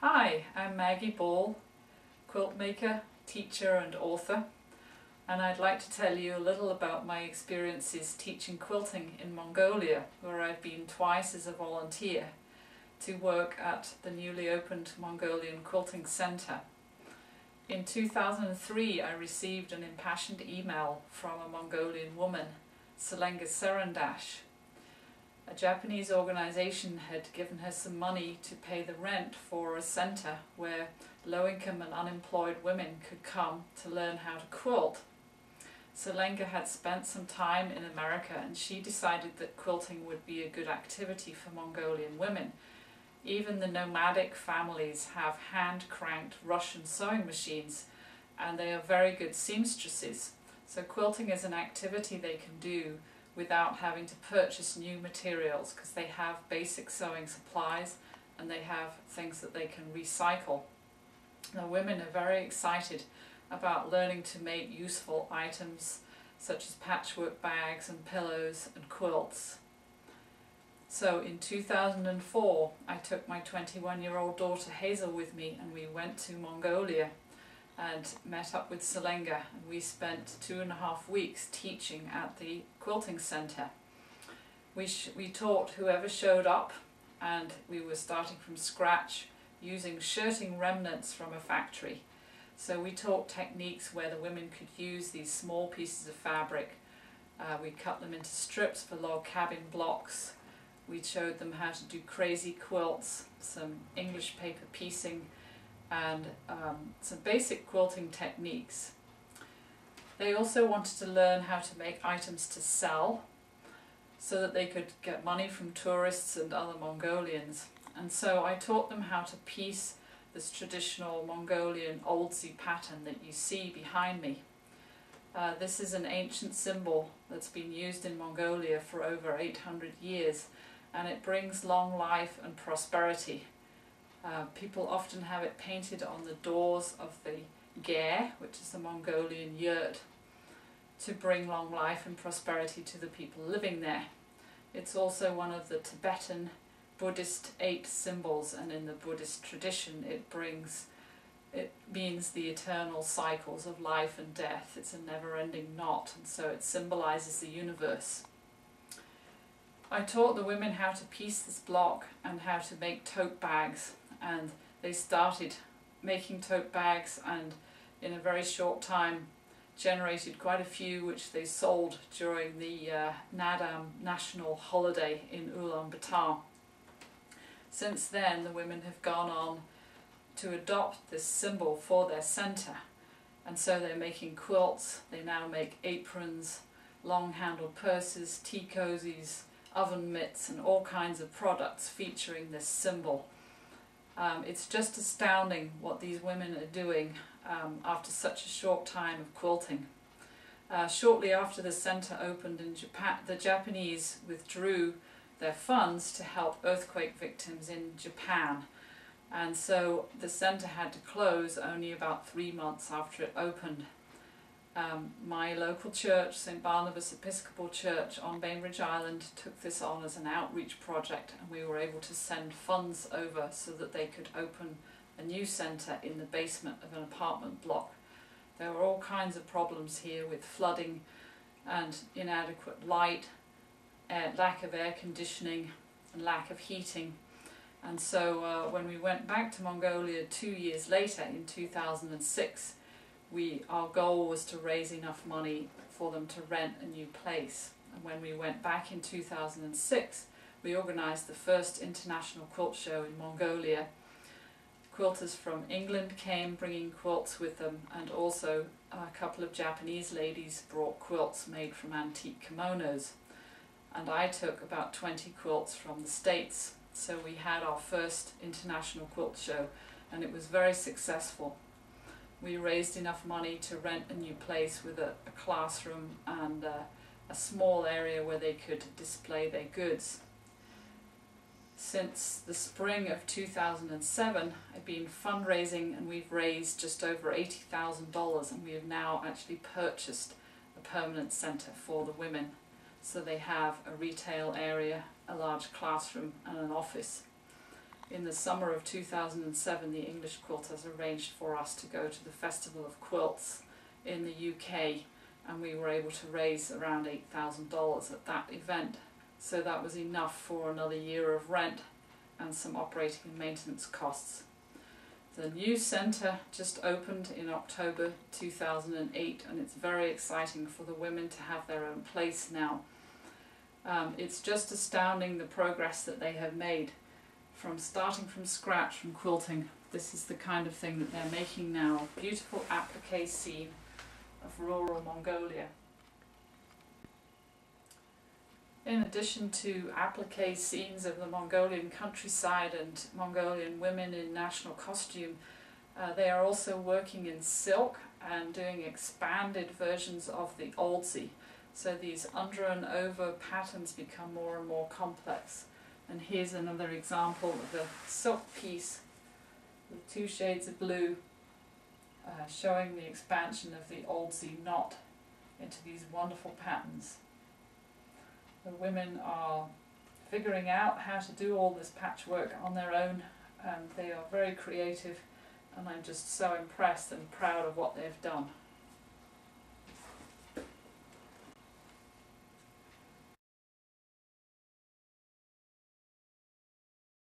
Hi, I'm Maggie Ball, quilt maker, teacher and author, and I'd like to tell you a little about my experiences teaching quilting in Mongolia, where I've been twice as a volunteer to work at the newly opened Mongolian Quilting Center. In 2003 I received an impassioned email from a Mongolian woman, Selenga Serendash. A Japanese organization had given her some money to pay the rent for a center where low-income and unemployed women could come to learn how to quilt. Selenga had spent some time in America and she decided that quilting would be a good activity for Mongolian women. Even the nomadic families have hand-cranked Russian sewing machines and they are very good seamstresses. So quilting is an activity they can do without having to purchase new materials because they have basic sewing supplies and they have things that they can recycle. The women are very excited about learning to make useful items such as patchwork bags and pillows and quilts. So in 2004 I took my 21-year-old daughter Hazel with me and we went to Mongolia and met up with Selenga, and we spent 2.5 weeks teaching at the Quilting Center. We taught whoever showed up, and we were starting from scratch using shirting remnants from a factory. So we taught techniques where the women could use these small pieces of fabric. We cut them into strips for log cabin blocks. We showed them how to do crazy quilts, some English paper piecing, and some basic quilting techniques. They also wanted to learn how to make items to sell so that they could get money from tourists and other Mongolians. And so I taught them how to piece this traditional Mongolian oldsie pattern that you see behind me. This is an ancient symbol that's been used in Mongolia for over 800 years, and it brings long life and prosperity. People often have it painted on the doors of the ger, which is the Mongolian yurt, to bring long life and prosperity to the people living there. It's also one of the Tibetan Buddhist 8 symbols, and in the Buddhist tradition it means the eternal cycles of life and death. It's a never-ending knot, and so it symbolizes the universe. I taught the women how to piece this block and how to make tote bags, and they started making tote bags and in a very short time generated quite a few which they sold during the Nadam national holiday in Ulaanbaatar. Since then the women have gone on to adopt this symbol for their centre, and so they're making quilts. They now make aprons, long-handled purses, tea cozies, oven mitts and all kinds of products featuring this symbol. It's just astounding what these women are doing after such a short time of quilting. Shortly after the centre opened in Japan, the Japanese withdrew their funds to help earthquake victims in Japan, and so the centre had to close only about 3 months after it opened. My local church, St. Barnabas Episcopal Church on Bainbridge Island, took this on as an outreach project, and we were able to send funds over so that they could open a new centre in the basement of an apartment block. There were all kinds of problems here with flooding and inadequate light, lack of air conditioning and lack of heating. And so when we went back to Mongolia 2 years later in 2006, our goal was to raise enough money for them to rent a new place. And when we went back in 2006, we organised the first international quilt show in Mongolia. Quilters from England came bringing quilts with them, and also a couple of Japanese ladies brought quilts made from antique kimonos. And I took about 20 quilts from the States. So we had our first international quilt show, and it was very successful. We raised enough money to rent a new place with a classroom and a small area where they could display their goods. Since the spring of 2007, I've been fundraising, and we've raised just over $80,000, and we have now actually purchased a permanent centre for the women. So they have a retail area, a large classroom and an office. In the summer of 2007, the English Quilters arranged for us to go to the Festival of Quilts in the UK, and we were able to raise around $8,000 at that event. So that was enough for another year of rent and some operating and maintenance costs. The new centre just opened in October 2008, and it's very exciting for the women to have their own place now. It's just astounding the progress that they have made from starting from scratch from quilting. This is the kind of thing that they're making now, a beautiful applique scene of rural Mongolia. In addition to applique scenes of the Mongolian countryside and Mongolian women in national costume, they are also working in silk and doing expanded versions of the oldsie. So these under and over patterns become more and more complex. And here's another example of a silk piece with 2 shades of blue, showing the expansion of the oldsie knot into these wonderful patterns. The women are figuring out how to do all this patchwork on their own, and they are very creative, and I'm just so impressed and proud of what they've done.